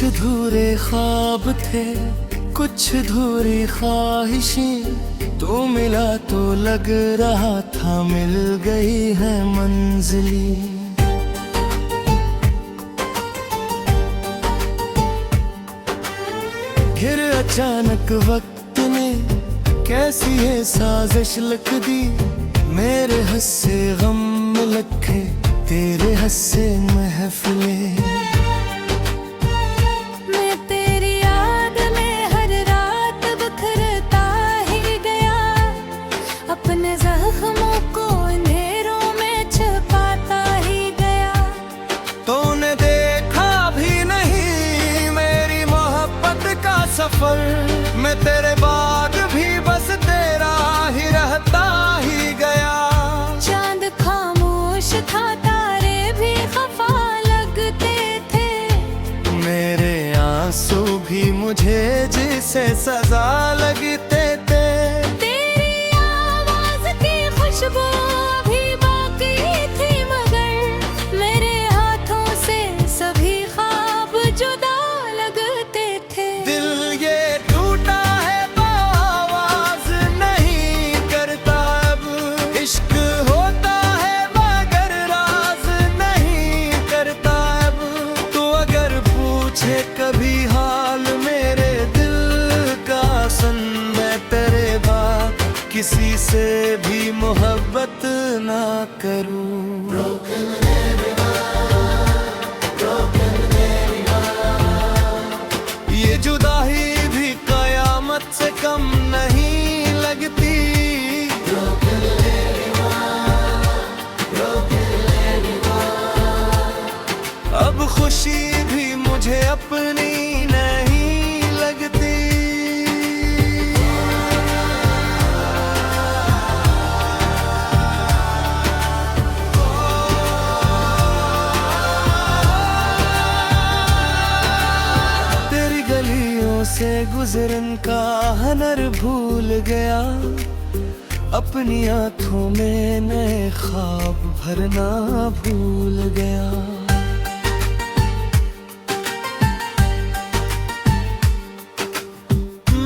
अधूरे ख्वाब थे, कुछ अधूरी ख्वाहिशें, तू मिला तो लग रहा था मिल गई है मंजिली। फिर अचानक वक्त ने कैसी ये साजिश लिख दी, मेरे हंसे गम लखे, तेरे हंसे महफिले। मैं तेरी याद में हर रात बिखरता ही गया, अपने जख्मों को अंधेरों में छुपाता ही गया। तूने देखा भी नहीं मेरी मोहब्बत का सफर, मैं तेरे बाद भी बस तेरा ही रहता ही गया। चांद खामोश था, तारे भी खफा लगते थे, मेरे आंसू भी मुझे जिसे सजा लगते थे। तेरी आवाज की खुशबू अभी बाकी थी, मगर मेरे हाथों से सभी ख्वाब जुदा लगते थे। दिल ये टूटा है तो आवाज नहीं करता अब, इश्क होता है मगर राज नहीं करता अब। तू अगर पूछे कभी हाल मेरे दिल का सुन, मैं तेरे बाद किसी से भी मोहब्बत ना करूं। ये जुदाई भी कयामत से कम नहीं लगती, अब खुशी भी मुझे अपनी नहीं लगती। तेरी गलियों से गुजरन का हनर भूल गया, अपनी आंखों में नए ख्वाब भरना भूल गया।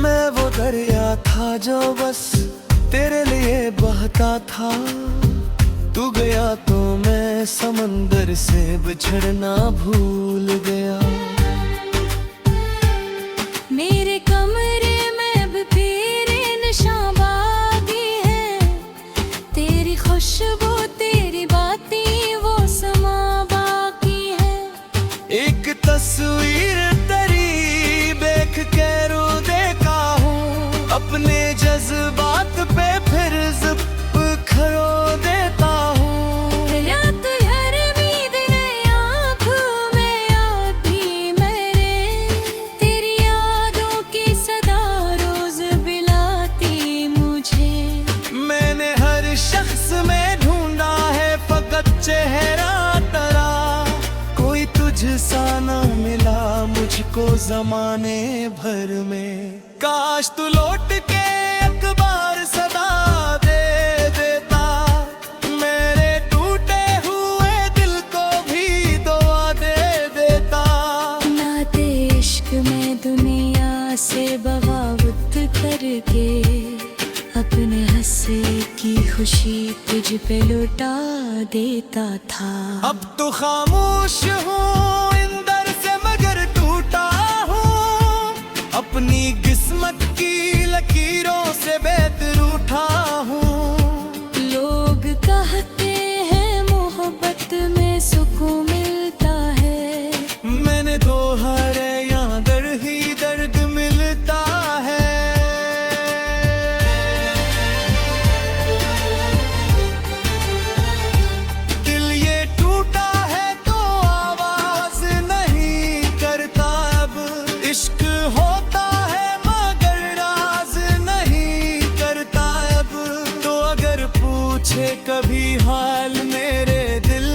मैं वो दरिया था जो बस तेरे लिए बहता था, तू गया तो मैं समंदर से बिछड़ना भूल गया। मेरे कमरे में अब तेरे निशां बाकी हैं, तेरी खुशबू तेरी बातें वो समा बाकी है। एक तस्वीर तेरी देख के रो देखा हूँ, अपने जज्बात पे फिर जिप खरो देता हूँ। रात हर नींद नई आँखों में याद भी मेरे, तेरी यादों की सदा रोज बिलाती मुझे। मैंने हर शख्स में ढूंढा है फकत चेहरा तेरा, कोई तुझसा ना मिला मुझको जमाने भर में। काश तू लौट के अखबार सदा दे देता, मेरे टूटे हुए दिल को भी दुआ दे देता। नाते इश्क में दुनिया से बगावत करके, अपने हंसे की खुशी तुझ पे लुटा देता था। अब तो खामोश हूँ इंदर से मगर टूटा हूँ, अपनी किस्मत की लकीरों से बेहतर उठा हूँ। लोग कहते हैं मोहब्बत में सुकून मिलता है, मैंने तो हर यहाँ दर्द ही दर्द मिलता है। दिल ये टूटा है तो आवाज नहीं करता अब, इश्क होता है मगर राज नहीं करता अब। तो अगर पूछे कभी हाल मेरे दिल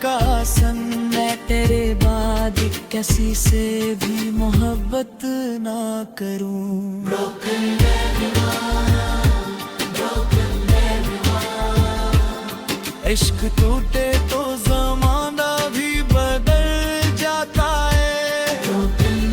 का सन, मैं तेरे बाद किसी से भी मोहब्बत ना करूं। इश्क टूटे तो ज़माना भी बदल जाता है।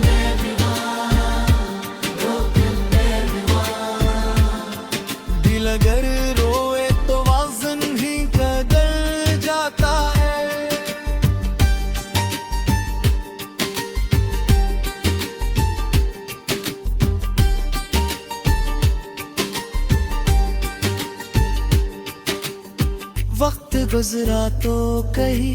गुजरा तो कई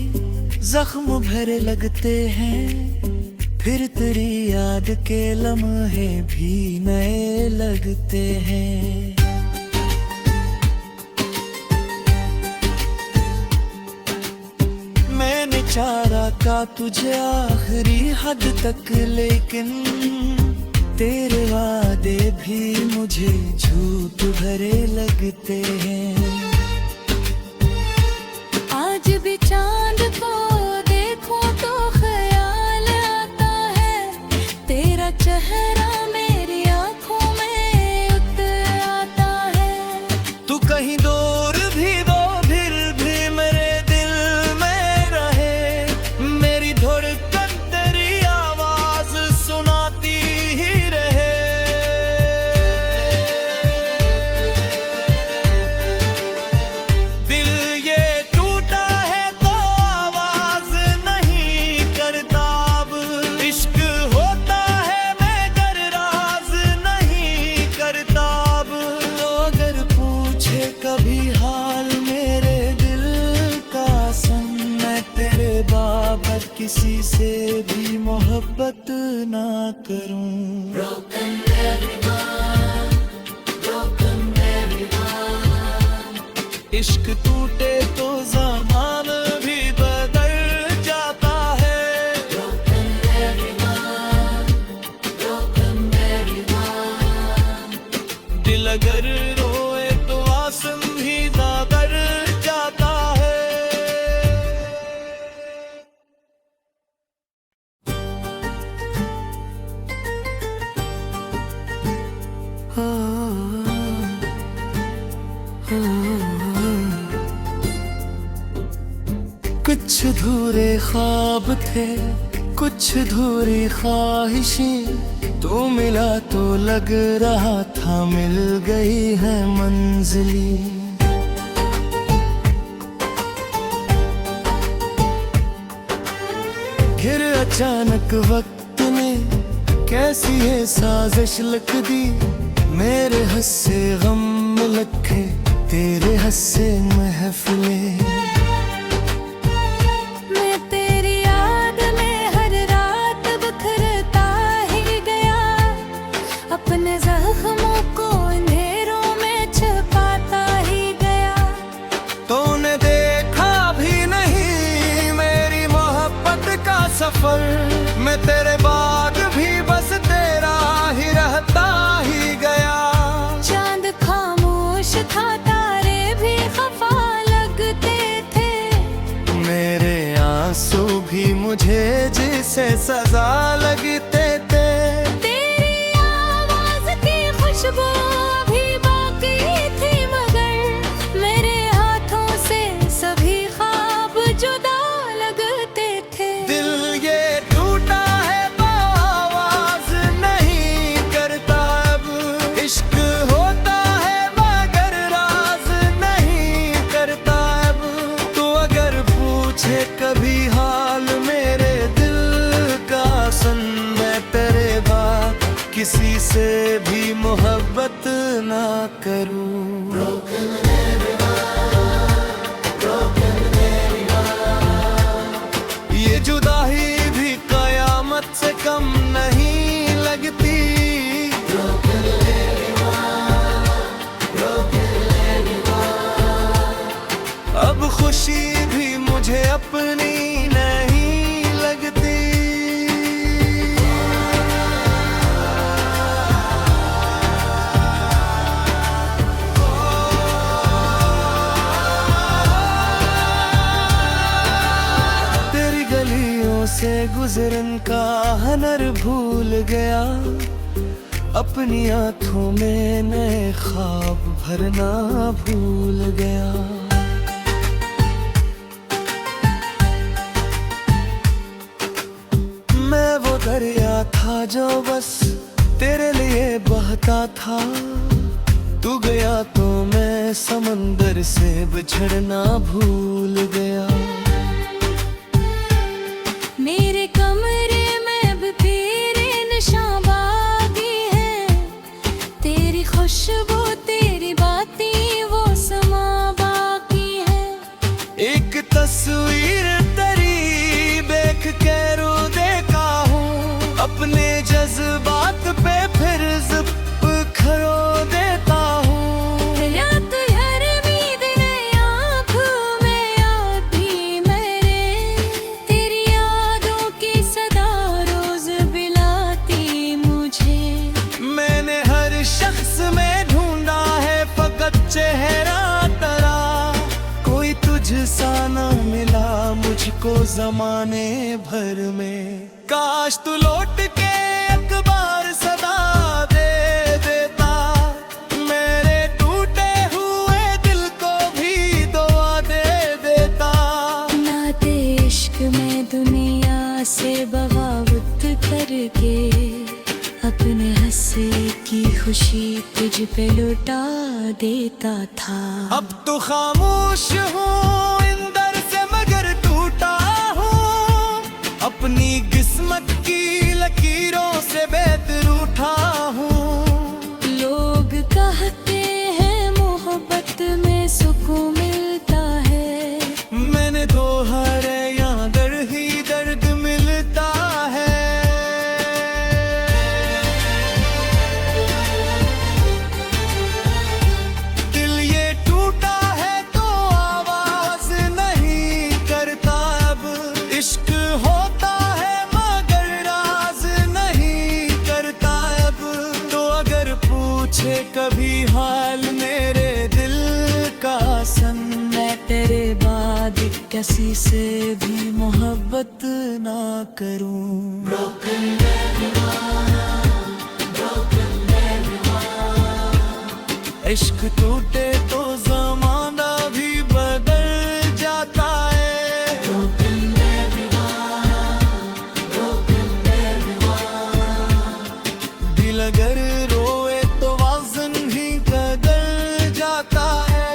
जख्म भरे लगते हैं, फिर तेरी याद के लम्हे भी नए लगते हैं। मैंने चारा का तुझे आखिरी हद तक, लेकिन तेरे वादे भी मुझे झूठ भरे लगते हैं। आज भी चांद को देखूं तो ख्याल आता है, तेरा चेहरा मेरी आंखों में उतर आता है। तू कहीं दूर भी दो फिर भी मेरे दिल में रहे, मेरी धड़कन तेरी आवाज सुनाती ही रहे। दिल ये टूटा है तो आवाज नहीं करता अब, इश्क होता है मगर राज नहीं करता अब। तो अगर पूछे कभी हाल मेरे दिल का सुन, मैं तेरे बाबत किसी से भी मोहब्बत ना करूं। इश्क टूटे तो ज़मान भी बदल जाता है। दिल अगर रोए तो आसम भी दादर जाता है। कुछ धूरे ख्वाब थे, कुछ धूरी ख्वाहिशें, तू मिला तो लग रहा था मिल गई है मंजिली। फिर अचानक वक्त ने कैसी है साजिश लिख दी, मेरे हस्से गम में लखे तेरे हस्से महफिले। मैं तेरी याद में हर रात बिखरता ही गया, अपने जख्मों को अंधेरों में छुपाता ही गया। तूने देखा भी नहीं मेरी मोहब्बत का सफर, मैं तेरे बाद भी बस तेरा ही रहता ही गया। चांद खामोश था, तारे भी खफा लगते थे, मेरे आंसू भी मुझे जिसे सजा लगते थे। तेरी आवाज की खुशबू भी बाकी थी, मगर मेरे हाथों से सभी ख्वाब जुदा लगते थे। दिल ये टूटा है तो आवाज नहीं करता अब, इश्क होता है मगर राज नहीं करता अब। तू अगर पूछे कभी हाल मेरे दिल का सुन, मैं तेरे बाद किसी से भी मोहब्बत ना करूं। ये जुदाई भी कयामत से कम नहीं लगती। अब खुशी भी मुझे अपनी नहीं लगती। तेरी गलियों से गुजरन का हनर भूल गया, अपनी आंखों में नए ख्वाब भरना भूल गया। मैं वो दरिया था जो बस तेरे लिए बहता था, तू गया तो मैं समंदर से बिछड़ना भूल गया। मेरे कमरे में अब तेरे निशान बाकी हैं, तेरी खुशबू तेरी बातें वो समा बाकी है। तस्वीर तेरी देख के रो देखा हूँ, अपने जज्बात पे फिर जिप खरो देता हूँ। रात हर नींद में आँखों में याद भी मेरे, तेरी यादों की सदा रोज बिलाती मुझे। मैंने हर शख्स में ढूंढा है फकत चेहरा तेरा, कोई तुझसा न मिला मुझको जमाने भर में। काश तू लौट के एक बार सदा दे देता, मेरे टूटे हुए दिल को भी दुआ दे देता। नाते इश्क में दुनिया से बगावत करके अपने हंसे की खुशी तुझ पे लुटा देता था। अब तो खामोश हूँ इंदर से मगर टूटा हूँ, अपनी किस्मत की लकीरों से बेहतर उठा हूँ। लोग कहते हैं मोहब्बत में सुकून मिलता है, मैंने तो हर यहाँ दर्द ही दर्द मिलता है। दिल ये टूटा है तो आवाज नहीं करता अब, इश्क होता है मगर राज नहीं करता अब। तो अगर पूछे कभी हाल मेरे दिल का सन, मैं तेरे बाद किसी से भी मोहब्बत ना करूं। इश्क टूटे तो ज़माना भी बदल जाता है। दिल अगर रोए तो वज़न ही बदल जाता है।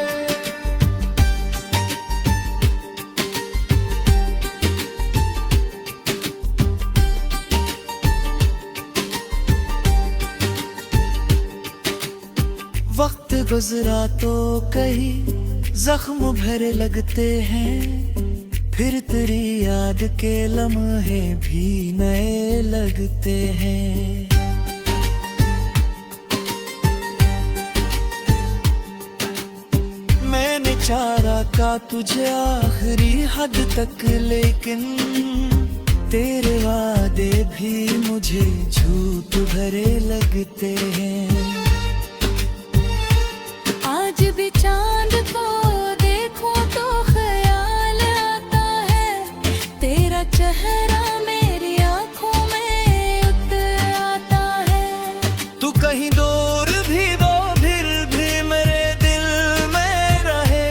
वक्त गुजरा तो कई जख्म भरे लगते हैं, फिर तेरी याद के लम्हे भी नए लगते हैं। मैंने चारा का तुझे आखिरी हद तक, लेकिन तेरे वादे भी मुझे झूठ भरे लगते हैं। आज भी चांद को देखूं तो ख्याल आता है, तेरा चेहरा मेरी आंखों में उतर आता है। तू कहीं दूर भी वो फिर भी मेरे दिल में रहे,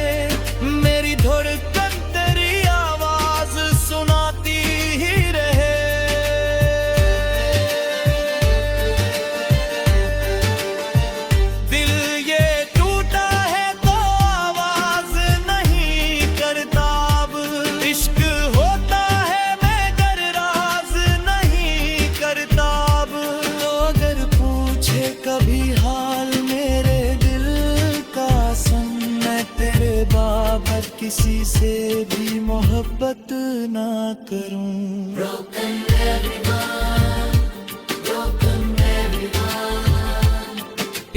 मेरी धड़कन तेरी आवाज सुनाती ही रहे। दिल ये टूटा है तो आवाज नहीं करता अब, इश्क होता है मगर राज नहीं करता अब। तो अगर पूछे कभी हाल मेरे दिल का सन, मैं तेरे बाबत किसी से भी मोहब्बत ना करूं।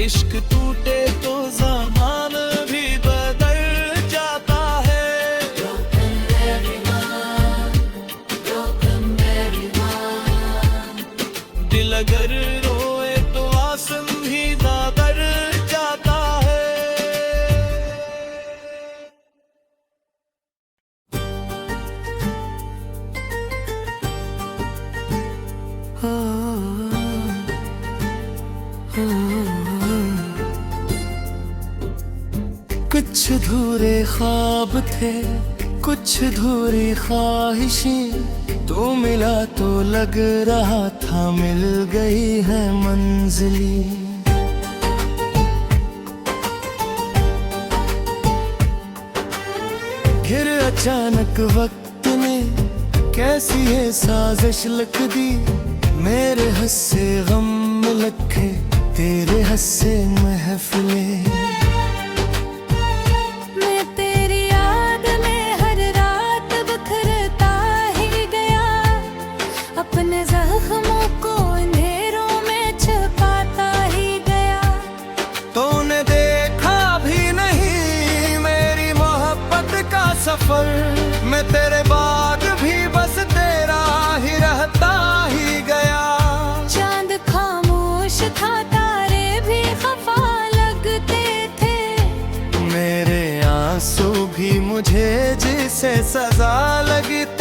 इश्क टूटे तो ज़मान भी बदल जाता है। दिल अगर रोए तो आसम भी दादर जाता है। कुछ धूरे ख्वाब थे, कुछ धूरी ख्वाहिशें, तू मिला तो लग रहा था मिल गई है मंजिली। फिर अचानक वक्त ने कैसी ये साजिश लिख दी, मेरे हस्से गम में लखे तेरे हस्से महफिले। मैं तेरी याद में हर रात सफर में तेरे बाद भी बस तेरा ही रहता ही गया। चांद खामोश था, तारे भी खफा लगते थे। मेरे आंसू भी मुझे जिसे सजा लगते